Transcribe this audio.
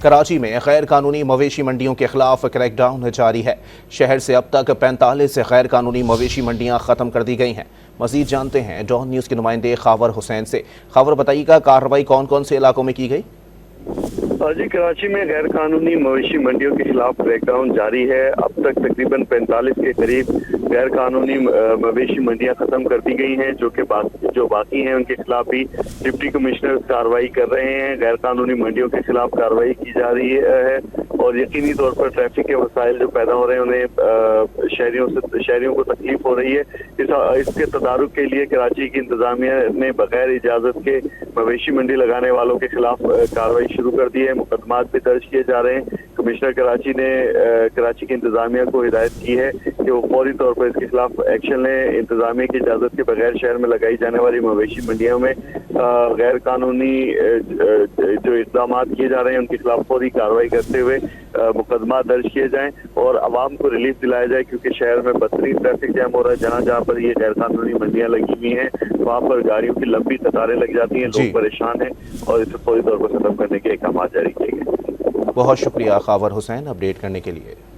کراچی میں غیر قانونی مویشی منڈیوں کے خلاف کریک ڈاؤن جاری ہے۔ شہر سے اب تک 45 غیر قانونی مویشی منڈیاں ختم کر دی گئی ہیں۔ مزید جانتے ہیں ڈان نیوز کے نمائندے خاور حسین سے۔ خاور، بتائیے گا کارروائی کون کون سے علاقوں میں کی گئی؟ جی، کراچی میں غیر قانونی مویشی منڈیوں کے خلاف کریک ڈاؤن جاری ہے۔ اب تک تقریباً 45 کے قریب غیر قانونی مویشی منڈیاں ختم کر دی گئی ہیں، جو باقی ہیں ان کے خلاف بھی ڈپٹی کمشنر کارروائی کر رہے ہیں۔ غیر قانونی منڈیوں کے خلاف کارروائی کی جا رہی ہے اور یقینی طور پر ٹریفک کے وسائل جو پیدا ہو رہے ہیں انہیں شہریوں کو تکلیف ہو رہی ہے۔ اس کے تدارک کے لیے کراچی کی انتظامیہ نے بغیر اجازت کے مویشی منڈی لگانے والوں کے خلاف کارروائی شروع کر دی ہے۔ مقدمات بھی درج کیے جا رہے ہیں۔ کمشنر کراچی نے کراچی کی انتظامیہ کو ہدایت کی ہے کہ وہ فوری طور پر اس کے خلاف ایکشن لیں۔ انتظامیہ کی اجازت کے بغیر شہر میں لگائی جانے والی مویشی منڈیوں میں غیر قانونی جو اقدامات کیے جا رہے ہیں ان کے خلاف فوری کارروائی کرتے ہوئے مقدمات درج کیے جائیں اور عوام کو ریلیف دلایا جائے، کیونکہ شہر میں بدترین ٹریفک جام ہو رہا ہے۔ جہاں پر یہ غیر قانونی منڈیاں لگی ہوئی ہیں وہاں پر گاڑیوں کی لمبی قطاریں لگ جاتی ہیں، لوگ پریشان ہیں اور اسے فوری طور پر ختم کرنے کے اقدامات جاری کیے گئے۔ بہت شکریہ خاور حسین اپڈیٹ کرنے کے لیے۔